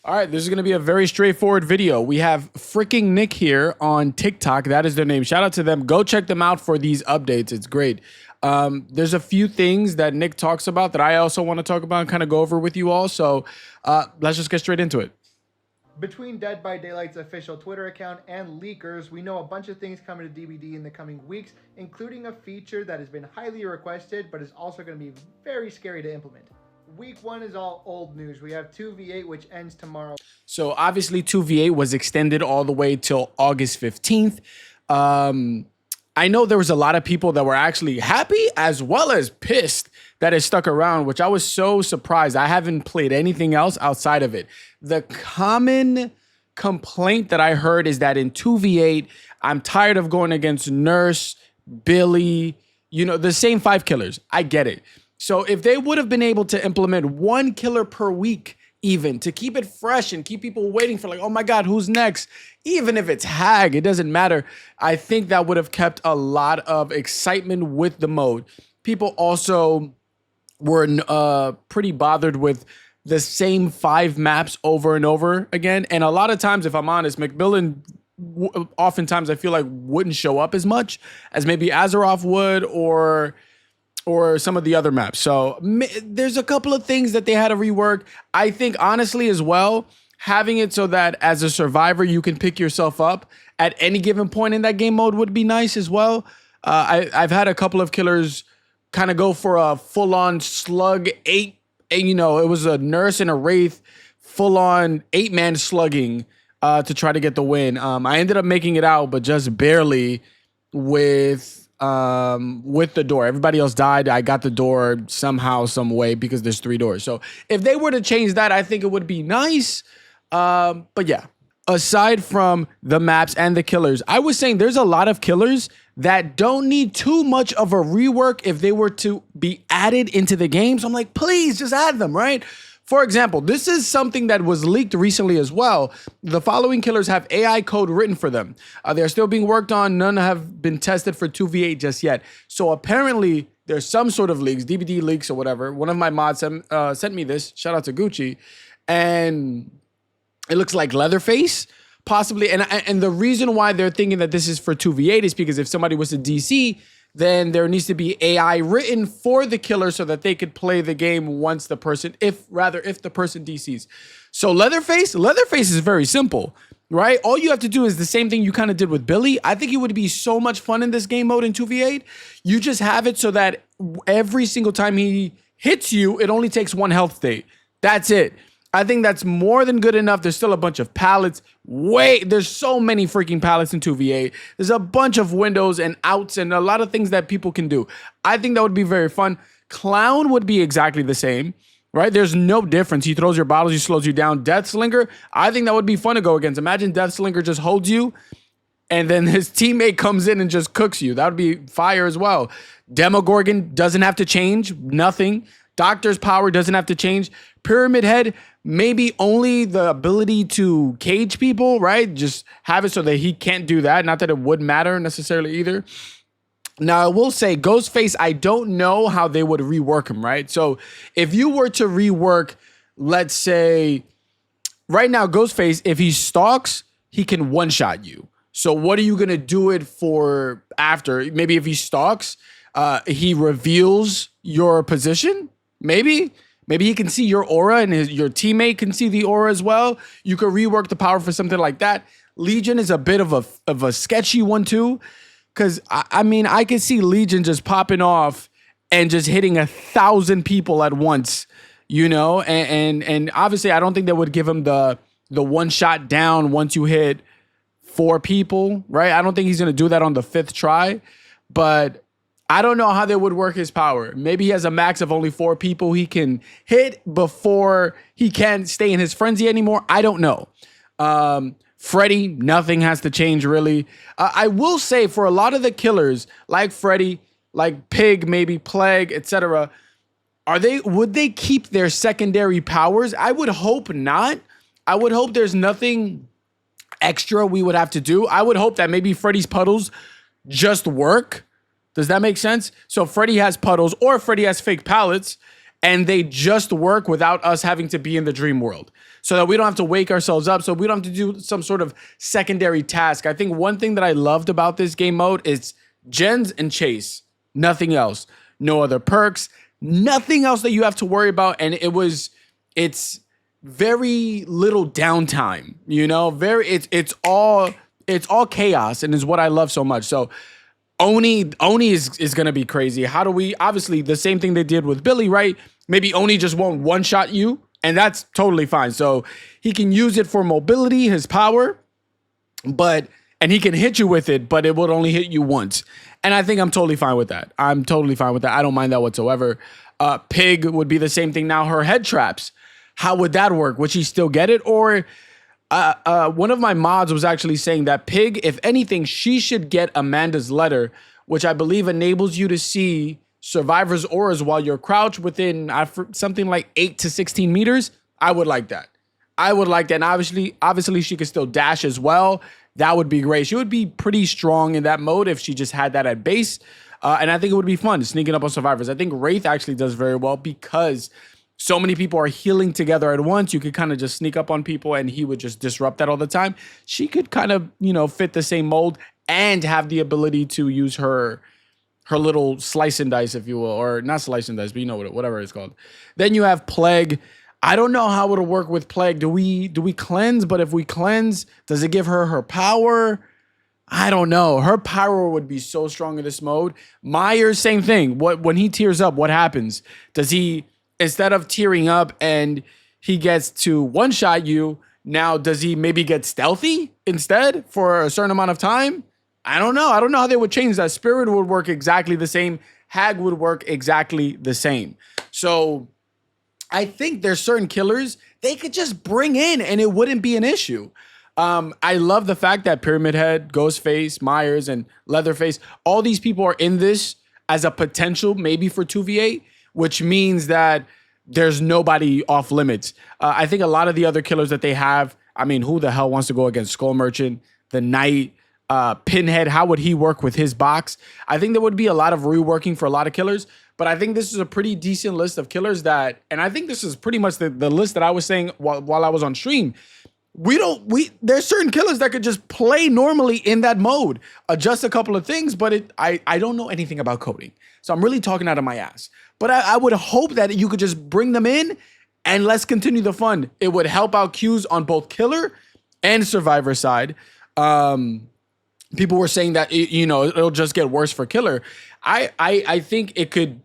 All right, this is going to be a very straightforward video. We have freaking Nick here on TikTok. That is their name. Shout out to them. Go check them out for these updates. It's great. There's a few things that Nick talks about that I also want to talk about and kind of go over with you all. So let's just get straight into it. Between Dead by Daylight's official Twitter account and leakers, we know a bunch of things coming to DBD in the coming weeks, including a feature that has been highly requested, but is also going to be very scary to implement. Week 1 is all old news. We have 2v8, which ends tomorrow. So obviously 2v8 was extended all the way till August 15th. I know there was a lot of people that were actually happy as well as pissed that it stuck around, which I was so surprised. I haven't played anything else outside of it. The common complaint that I heard is that in 2v8, I'm tired of going against Nurse, Billy, the same 5 killers. I get it. So if they would have been able to implement 1 killer per week, even to keep it fresh and keep people waiting for like, oh my God, who's next? Even if it's Hag, it doesn't matter. I think that would have kept a lot of excitement with the mode. People also were pretty bothered with the same 5 maps over and over again. And a lot of times, if I'm honest, McMillan oftentimes I feel like wouldn't show up as much as maybe Azeroth would or some of the other maps. So there's a couple of things that they had to rework. I think honestly as well, having it so that as a survivor, you can pick yourself up at any given point in that game mode would be nice as well. I've had a couple of killers kind of go for a full-on slug 8, and it was a Nurse and a Wraith, full-on 8-man slugging to try to get the win. I ended up making it out, but just barely with the door. Everybody else died. I got the door somehow, some way, because there's 3 doors. So if they were to change that, I think it would be nice. But yeah, aside from the maps and the killers, I was saying there's a lot of killers that don't need too much of a rework if they were to be added into the game. So I'm like, please just add them, right? For example, this is something that was leaked recently as well. The following killers have AI code written for them. They're still being worked on. None have been tested for 2v8 just yet. So apparently there's some sort of leaks, DBD leaks or whatever. One of my mods sent me this. Shout out to Gucci. And it looks like Leatherface, possibly. And the reason why they're thinking that this is for 2v8 is because if somebody was to DC, then there needs to be AI written for the killer so that they could play the game once the person, if the person DCs. So Leatherface is very simple, right? All you have to do is the same thing you kind of did with Billy. I think it would be so much fun in this game mode in 2v8. You just have it so that every single time he hits you, it only takes 1 health state. That's it. I think that's more than good enough. There's still a bunch of pallets. There's so many freaking pallets in 2v8. There's a bunch of windows and outs and a lot of things that people can do. I think that would be very fun. Clown would be exactly the same, right? There's no difference. He throws your bottles, he slows you down. Deathslinger, I think that would be fun to go against. Imagine Deathslinger just holds you and then his teammate comes in and just cooks you. That would be fire as well. Demogorgon doesn't have to change, nothing. Doctor's power doesn't have to change. Pyramid Head, maybe only the ability to cage people, right? Just have it so that he can't do that. Not that it would matter necessarily either. Now, I will say Ghostface, I don't know how they would rework him, right? So if you were to rework, let's say, right now, Ghostface, if he stalks, he can one-shot you. So what are you going to do it for after? Maybe if he stalks, he reveals your position, maybe he can see your aura and your teammate can see the aura as well. You could rework the power for something like that. Legion is a bit of a sketchy one too, because I mean I could see Legion just popping off and just hitting 1,000 people at once, and obviously I don't think they would give him the one shot down once you hit 4 people, right? I don't think he's gonna do that on the 5th try, but I don't know how they would work his power. Maybe he has a max of only 4 people he can hit before he can't stay in his frenzy anymore. I don't know. Freddy, nothing has to change really. I will say for a lot of the killers, like Freddy, like Pig, maybe Plague, etc., would they keep their secondary powers? I would hope not. I would hope there's nothing extra we would have to do. I would hope that maybe Freddy's puddles just work. Does that make sense? So Freddy has puddles or Freddy has fake pallets and they just work without us having to be in the dream world, so that we don't have to wake ourselves up, so we don't have to do some sort of secondary task. I think one thing that I loved about this game mode is gens and chase, nothing else, no other perks, nothing else that you have to worry about. And it's very little downtime, you know, it's all chaos, and is what I love so much. So Oni is gonna be crazy. How do we, obviously the same thing they did with Billy, right? Maybe Oni just won't one shot you, and that's totally fine. So he can use it for mobility, his power, and he can hit you with it, but it would only hit you once. And I think I'm totally fine with that. I don't mind that whatsoever. Pig would be the same thing. Now her head traps, how would that work? Would she still get it? Or one of my mods was actually saying that Pig, if anything, she should get Amanda's letter, which I believe enables you to see survivors' auras while you're crouched within something like 8 to 16 meters. I would like that. And obviously she could still dash as well. That would be great. She would be pretty strong in that mode if she just had that at base. And I think it would be fun sneaking up on survivors. I think Wraith actually does very well because so many people are healing together at once. You could kind of just sneak up on people and he would just disrupt that all the time. She could kind of, fit the same mold and have the ability to use her little slice and dice, if you will, or not slice and dice, but whatever it's called. Then you have Plague. I don't know how it'll work with Plague. Do we cleanse? But if we cleanse, does it give her power? I don't know. Her power would be so strong in this mode. Myers, same thing. When he tears up, what happens? Does he, instead of tearing up and he gets to one-shot you, now does he maybe get stealthy instead for a certain amount of time? I don't know. I don't know how they would change that. Spirit would work exactly the same. Hag would work exactly the same. So I think there's certain killers they could just bring in and it wouldn't be an issue. I love the fact that Pyramid Head, Ghostface, Myers, and Leatherface, all these people are in this as a potential maybe for 2v8, which means that there's nobody off limits. I think a lot of the other killers that they have, I mean, who the hell wants to go against Skull Merchant, the Knight, Pinhead? How would he work with his box? I think there would be a lot of reworking for a lot of killers, but I think this is a pretty decent list of killers and I think this is pretty much the list that I was saying while I was on stream. There's certain killers that could just play normally in that mode, adjust a couple of things, but I don't know anything about coding. So I'm really talking out of my ass. But I would hope that you could just bring them in and let's continue the fun. It would help out queues on both killer and survivor side. People were saying that it'll just get worse for killer. I think it could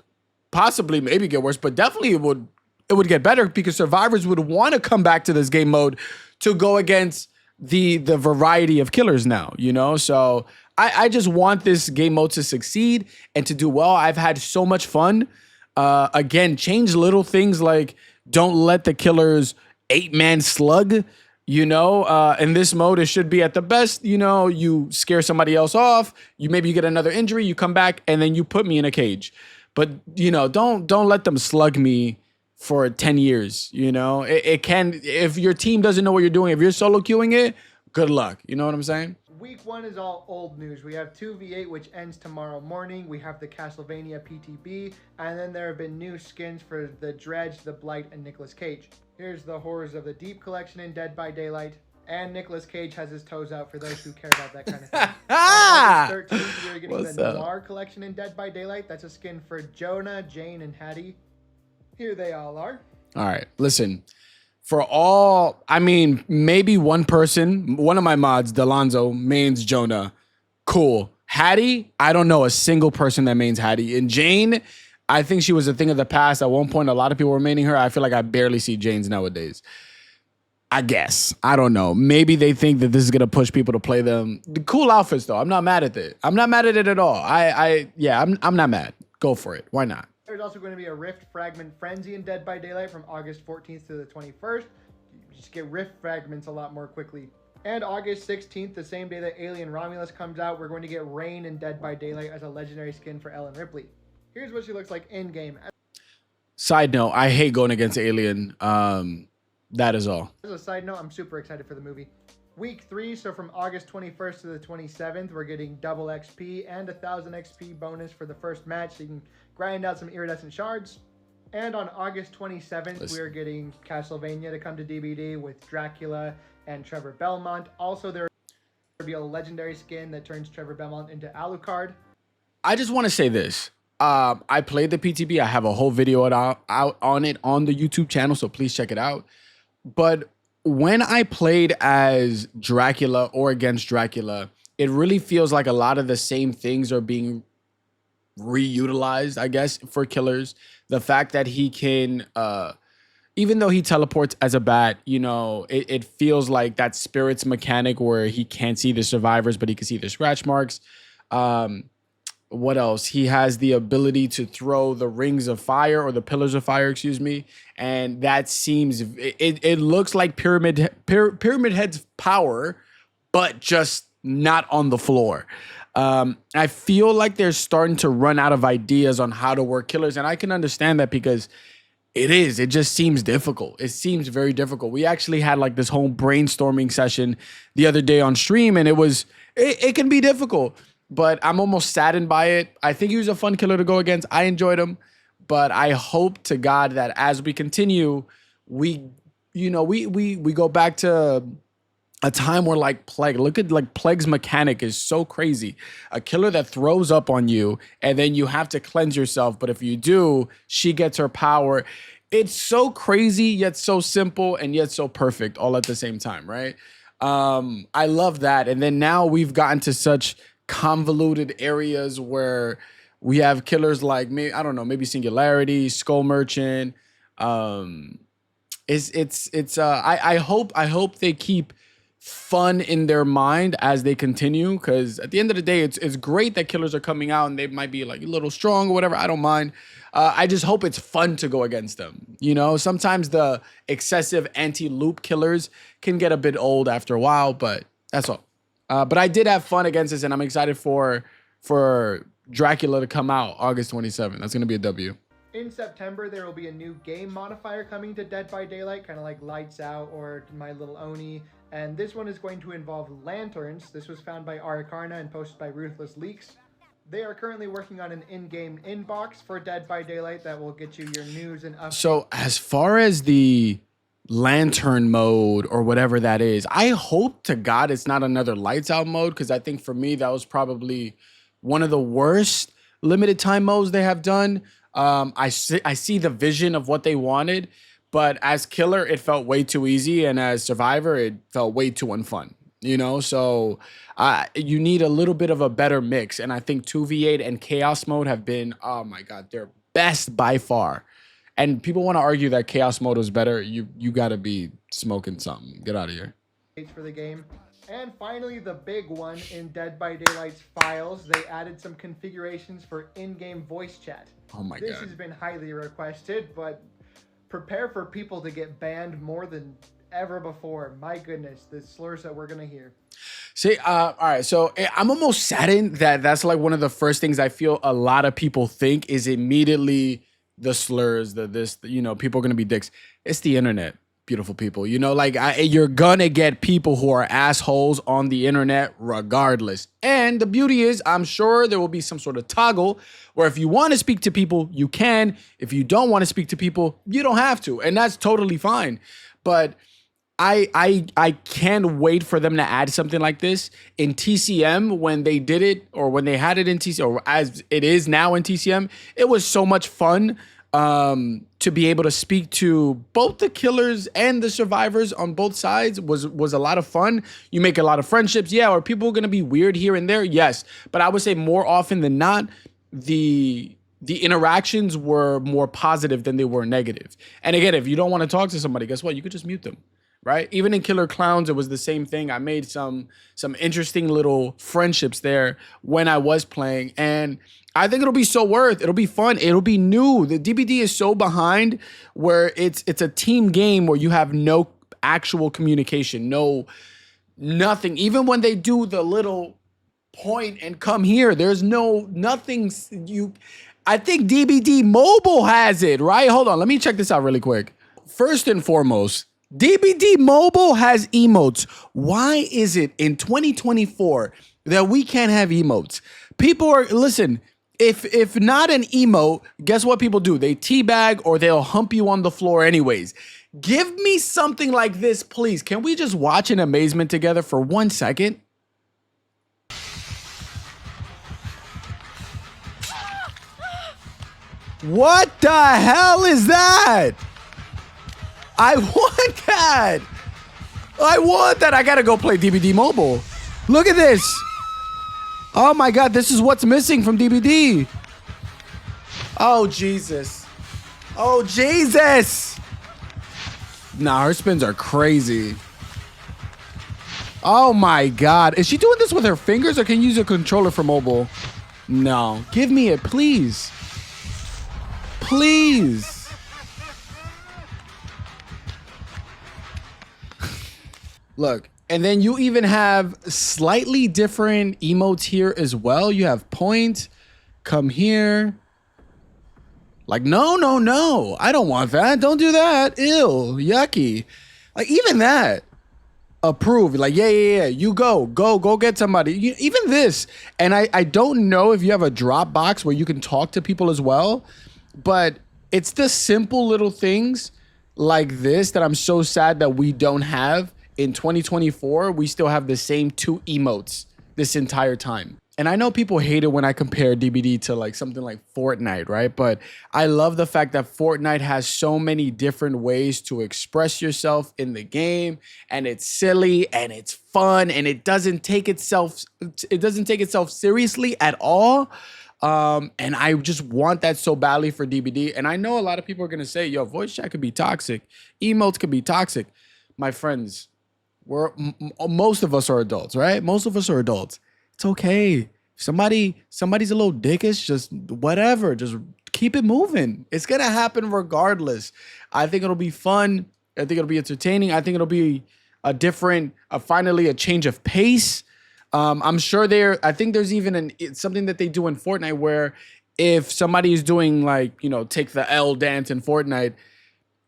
possibly maybe get worse, but definitely it would get better because survivors would want to come back to this game mode to go against the variety of killers now, So I just want this game mode to succeed and to do well. I've had so much fun. Again, change little things like don't let the killers 8-man slug. In this mode, it should be at the best, you scare somebody else off, you get another injury, you come back, and then you put me in a cage. But, don't let them slug me for 10 years, It can, if your team doesn't know what you're doing, if you're solo queuing it, good luck. You know what I'm saying? Week 1 is all old news. We have 2v8, which ends tomorrow morning. We have the Castlevania PTB, and then there have been new skins for the Dredge, the Blight, and Nicolas Cage. Here's the Horrors of the Deep collection in Dead by Daylight, and Nicolas Cage has his toes out for those who care about that kind of thing. On August 13th, you're getting the Noir collection in Dead by Daylight. That's a skin for Jonah, Jane, and Hattie. Here they all are. All right, listen. Maybe one person, one of my mods, Delonzo, mains Jonah. Cool. Hattie, I don't know a single person that mains Hattie. And Jane, I think she was a thing of the past. At one point, a lot of people were maining her. I feel like I barely see Janes nowadays. I guess. I don't know. Maybe they think that this is going to push people to play them. The cool outfits, though. I'm not mad at it. I'm not mad at it at all. I'm not mad. Go for it. Why not? There's also going to be a Rift Fragment Frenzy in Dead by Daylight from August 14th to the 21st. You just get Rift Fragments a lot more quickly. And August 16th, the same day that Alien Romulus comes out, we're going to get Rain in Dead by Daylight as a legendary skin for Ellen Ripley. Here's what she looks like in-game. Side note, I hate going against Alien. That is all. As a side note, I'm super excited for the movie. Week 3, so from August 21st to the 27th, we're getting double XP and 1,000 XP bonus for the first match, so you can grind out some iridescent shards. And on August 27th, Listen. we are getting Castlevania to come to DBD with Dracula and Trevor Belmont. Also, there will be a legendary skin that turns Trevor Belmont into Alucard. I just want to say this. I played the PTB. I have a whole video out on it on the YouTube channel, so please check it out. But when I played as Dracula or against Dracula, it really feels like a lot of the same things are being reutilized, I guess, for killers. The fact that he can, even though he teleports as a bat, you know, it feels like that spirits mechanic where he can't see the survivors, but he can see the scratch marks. What else? He has the ability to throw the rings of fire or the pillars of fire, excuse me. And that seems, it looks like Pyramid Head's power, but just not on the floor. I feel like they're starting to run out of ideas on how to work killers. And I can understand that because it just seems difficult. It seems very difficult. We actually had like this whole brainstorming session the other day on stream, and it can be difficult. But I'm almost saddened by it. I think he was a fun killer to go against. I enjoyed him, but I hope to God that as we continue, we go back to a time where like Plague. Look at like Plague's mechanic is so crazy. A killer that throws up on you and then you have to cleanse yourself. But if you do, she gets her power. It's so crazy, yet so simple and yet so perfect all at the same time, right? I love that. And then now we've gotten to such convoluted areas where we have killers like maybe Singularity, Skull Merchant. I hope they keep fun in their mind as they continue, because at the end of the day, it's great that killers are coming out and they might be like a little strong or whatever. I don't mind. I just hope it's fun to go against them. You know, sometimes the excessive anti-loop killers can get a bit old after a while, but that's all. But I did have fun against this, and I'm excited for Dracula to come out August 27th. That's going to be a W. In September, there will be a new game modifier coming to Dead by Daylight, kind of like Lights Out or My Little Oni. And this one is going to involve lanterns. This was found by Arakarna and posted by Ruthless Leaks. They are currently working on an in-game inbox for Dead by Daylight that will get you your news and updates. So as far as the lantern mode or whatever that is, I hope to God it's not another lights out mode, because I think for me that was probably one of the worst limited time modes they have done. I see the vision of what they wanted, but as killer it felt way too easy, and as survivor it felt way too unfun, you know. So you need a little bit of a better mix, and I think 2v8 and chaos mode have been, oh my God, they're best by far. And people want to argue that chaos mode was better. You got to be smoking something. Get out of here. For the game. And finally, the big one in Dead by Daylight's files, they added some configurations for in-game voice chat. Oh my This God. has been highly requested, but prepare for people to get banned more than ever before. My goodness, the slurs that we're going to hear. See, all right. So I'm almost saddened that that's like one of the first things I feel a lot of people think is immediately the slurs, people are going to be dicks. It's the internet, beautiful people. You know, like you're going to get people who are assholes on the internet regardless. And the beauty is, I'm sure there will be some sort of toggle where if you want to speak to people, you can. If you don't want to speak to people, you don't have to. And that's totally fine. But I can't wait for them to add something like this in TCM when they did it, or when they had it in TCM, or as it is now in TCM. It was so much fun to be able to speak to both the killers and the survivors on both sides. Was a lot of fun. You make a lot of friendships. Yeah, are people going to be weird here and there? Yes. But I would say more often than not, the interactions were more positive than they were negative. And again, if you don't want to talk to somebody, guess what? You could just mute them. Right? Even in Killer Clowns, it was the same thing. I made some interesting little friendships there when I was playing, and I think it'll be it'll be fun. It'll be new. The DBD is so behind where it's a team game where you have no actual communication, nothing. Even when they do the little point and come here, there's nothing. I think DBD Mobile has it, right? Hold on. Let me check this out really quick. First and foremost, DBD Mobile has emotes. Why is it in 2024 that we can't have emotes? People listen, if not an emote, guess what people do? They teabag or they'll hump you on the floor anyways. Give me something like this, please. Can we just watch in amazement together for 1 second? What the hell is that? I want that. I want that. I gotta go play DBD Mobile. Look at this. Oh my God, this is what's missing from DBD. Oh, Jesus. Oh, Jesus. Nah, her spins are crazy. Oh my God. Is she doing this with her fingers or can you use a controller for mobile? No. Give me it, please. Please. Look, and then you even have slightly different emotes here as well. You have point, come here. Like, no, no, no. I don't want that. Don't do that. Ew, yucky. Like, even that. Approve. Like, yeah. You go get somebody. Even this. And I don't know if you have a drop box where you can talk to people as well. But it's the simple little things like this that I'm so sad that we don't have. In 2024, we still have the same 2 emotes this entire time. And I know people hate it when I compare DBD to like something like Fortnite, right? But I love the fact that Fortnite has so many different ways to express yourself in the game, and it's silly and it's fun and it doesn't take itself seriously at all. And I just want that so badly for DBD. And I know a lot of people are gonna say, yo, voice chat could be toxic, emotes could be toxic. My friends, most of us are adults, right? Most of us are adults. It's okay. Somebody's a little dickish, just whatever. Just keep it moving. It's gonna happen regardless. I think it'll be fun. I think it'll be entertaining. I think it'll be a different, finally a change of pace. I'm sure I think there's even something that they do in Fortnite where if somebody is doing like, take the L dance in Fortnite,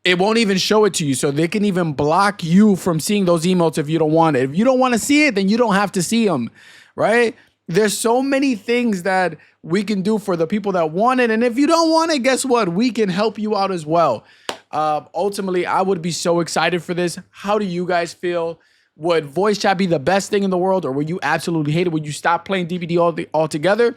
it won't even show it to you. So they can even block you from seeing those emotes if you don't want it. If you don't want to see it, then you don't have to see them, right? There's so many things that we can do for the people that want it. And if you don't want it, guess what? We can help you out as well. Ultimately, I would be so excited for this. How do you guys feel? Would voice chat be the best thing in the world, or would you absolutely hate it? Would you stop playing DBD altogether?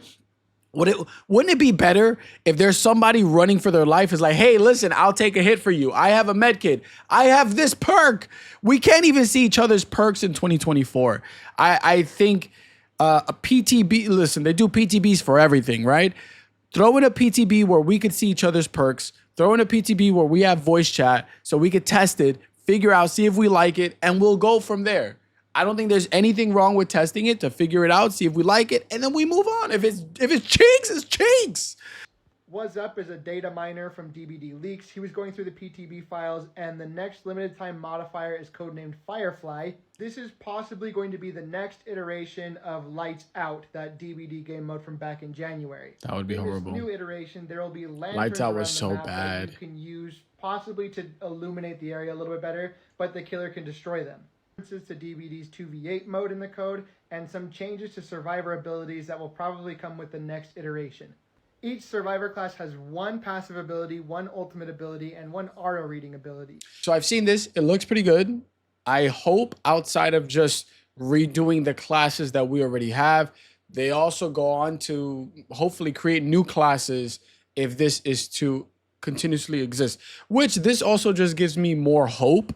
Wouldn't it be better if there's somebody running for their life is like, hey, listen, I'll take a hit for you. I have a med kit. I have this perk. We can't even see each other's perks in 2024. I think a PTB, listen, they do PTBs for everything, right? Throw in a PTB where we could see each other's perks. Throw in a PTB where we have voice chat so we could test it, figure out, see if we like it, and we'll go from there. I don't think there's anything wrong with testing it to figure it out, see if we like it, and then we move on. If it's cheeks, it's cheeks. What's Up is a data miner from DBD Leaks. He was going through the PTB files, and the next limited time modifier is codenamed Firefly. This is possibly going to be the next iteration of Lights Out, that DBD game mode from back in January. That would be horrible. In this new iteration, there will be lanterns Lights Out was around the so map bad. that you can use possibly to illuminate the area a little bit better, but the killer can destroy them. To DBD's 2v8 mode in the code, and some changes to survivor abilities that will probably come with the next iteration. Each survivor class has 1 passive ability, 1 ultimate ability, and 1 auto reading ability. So I've seen this. It looks pretty good. I hope outside of just redoing the classes that we already have, they also go on to hopefully create new classes if this is to continuously exist, which this also just gives me more hope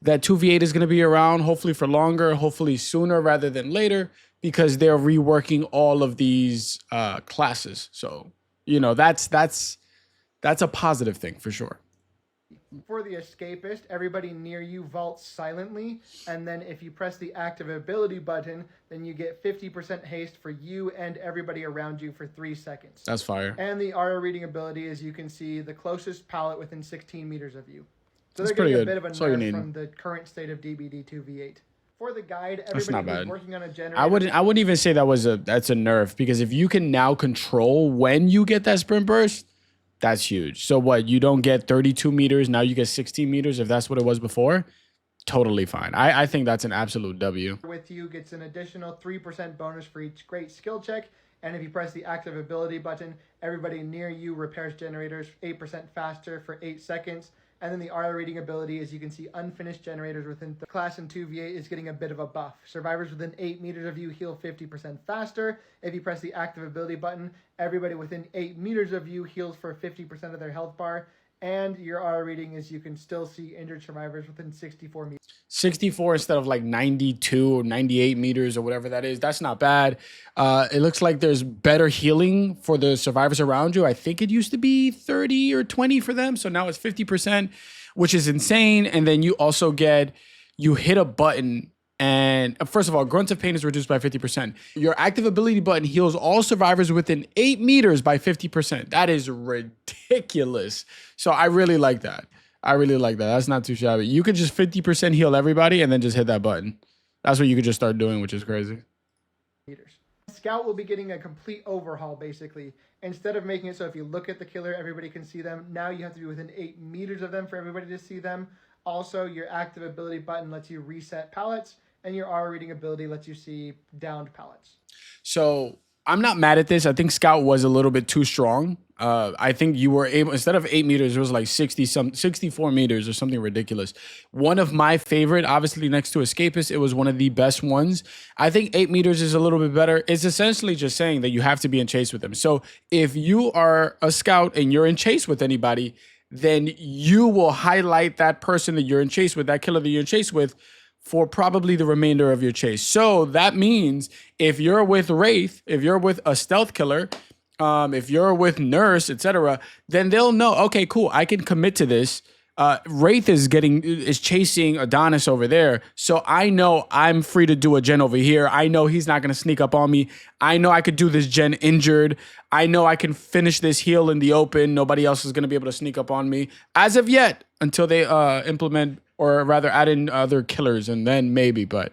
that 2v8 is going to be around, hopefully for longer, hopefully sooner rather than later, because they're reworking all of these classes. So, that's a positive thing for sure. For the escapist, everybody near you vaults silently, and then if you press the active ability button, then you get 50% haste for you and everybody around you for 3 seconds. That's fire. And the auto reading ability is you can see the closest pallet within 16 meters of you. So That's they're getting pretty a good. bit of a That's all you nerf need. from the current state of DBD 2v8. For the guide, That's not everybody who's bad. working on a generator. I wouldn't even say that's a nerf, because if you can now control when you get that sprint burst, that's huge. So what, you don't get 32 meters, now you get 16 meters if that's what it was before? Totally fine. I think that's an absolute W. With you gets an additional 3% bonus for each great skill check, And if you press the active ability button, everybody near you repairs generators 8% faster for 8 seconds. And then the R rating ability, as you can see, unfinished generators within the class in 2v8 is getting a bit of a buff. Survivors within 8 meters of you heal 50% faster. If you press the active ability button, everybody within 8 meters of you heals for 50% of their health bar. And your R rating is you can still see injured survivors within 64 meters. 64 instead of like 92 or 98 meters or whatever that is. That's not bad. It looks like there's better healing for the survivors around you. I think it used to be 30 or 20 for them. So now it's 50%, which is insane. And then you also you hit a button. And first of all, grunts of pain is reduced by 50%. Your active ability button heals all survivors within 8 meters by 50%. That is ridiculous. So I really like that. That's not too shabby. You could just 50% heal everybody and then just hit that button. That's what you could just start doing, which is crazy. Scout will be getting a complete overhaul, basically. Instead of making it so if you look at the killer, everybody can see them, now you have to be within 8 meters of them for everybody to see them. Also, your active ability button lets you reset pallets, and your R rating ability lets you see downed pallets. So I'm not mad at this. I think Scout was a little bit too strong. I think you were able, instead of 8 meters, it was like 64 meters or something ridiculous. One of my favorite, obviously next to Escapist, it was one of the best ones. I think 8 meters is a little bit better. It's essentially just saying that you have to be in chase with them. So if you are a scout and you're in chase with anybody, then you will highlight that person that you're in chase with, that killer that you're in chase with, for probably the remainder of your chase. So that means if you're with Wraith, if you're with a stealth killer, if you're with Nurse, etc., then they'll know, okay, cool, I can commit to this. Wraith is chasing Adonis over there. So I know I'm free to do a gen over here. I know he's not going to sneak up on me. I know I could do this gen injured. I know I can finish this heal in the open. Nobody else is going to be able to sneak up on me as of yet, until they implement, or rather add in other killers, and then maybe. But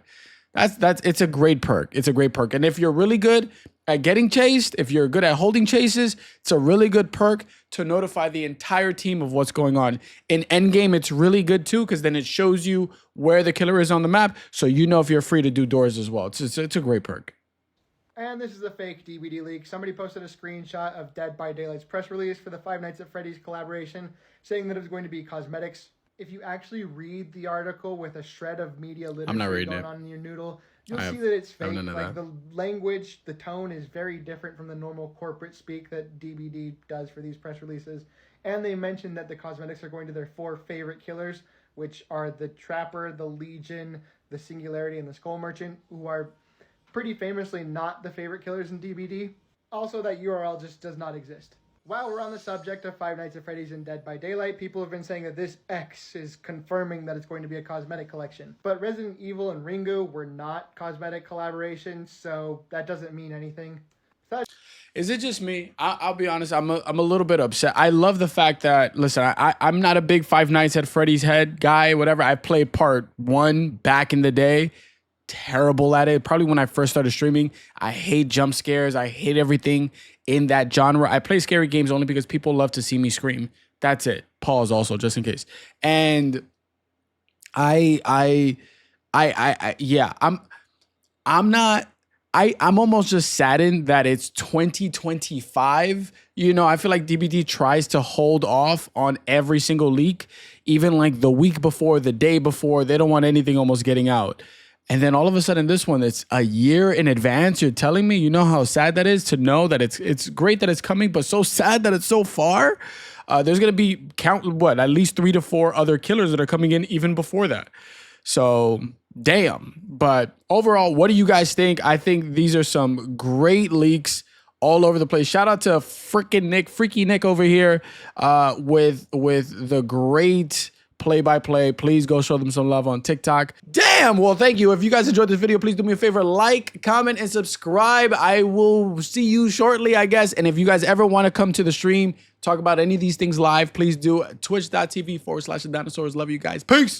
it's a great perk. It's a great perk. And if you're really good at getting chased, if you're good at holding chases, it's a really good perk to notify the entire team of what's going on. In endgame, it's really good too, because then it shows you where the killer is on the map, so you know if you're free to do doors as well. It's a great perk. And this is a fake DBD leak. Somebody posted a screenshot of Dead by Daylight's press release for the Five Nights at Freddy's collaboration, saying that it was going to be cosmetics. If you actually read the article with a shred of media literacy going on in your noodle, you'll see that it's fake. Like the language, the tone is very different from the normal corporate speak that DBD does for these press releases. And they mentioned that the cosmetics are going to their 4 favorite killers, which are the Trapper, the Legion, the Singularity, and the Skull Merchant, who are pretty famously not the favorite killers in DBD. Also, that URL just does not exist. While we're on the subject of Five Nights at Freddy's and Dead by Daylight, people have been saying that this X is confirming that it's going to be a cosmetic collection. But Resident Evil and Ringu were not cosmetic collaborations, so that doesn't mean anything. Is it just me? I'll be honest, I'm a little bit upset. I love the fact that, listen, I'm not a big Five Nights at Freddy's head guy, whatever. I played part 1 back in the day. Terrible at it. Probably when I first started streaming. I hate jump scares. I hate everything in that genre. I play scary games only because people love to see me scream. That's it. Pause also, just in case. And I'm almost just saddened that it's 2025. You know, I feel like DBD tries to hold off on every single leak, even like the week before, the day before. They don't want anything almost getting out. And then all of a sudden, this one, it's a year in advance. You're telling me, you know how sad that is to know that it's great that it's coming, but so sad that it's so far. There's going to be at least 3 to 4 other killers that are coming in even before that. So damn. But overall, what do you guys think? I think these are some great leaks all over the place. Shout out to Freaky Nick over here with the great play-by-play. Please go show them some love on TikTok. Damn! Well, thank you. If you guys enjoyed this video, please do me a favor, like, comment, and subscribe. I will see you shortly, I guess. And if you guys ever want to come to the stream, talk about any of these things live, please do. Twitch.tv/Adonasaurus. Love you guys. Peace!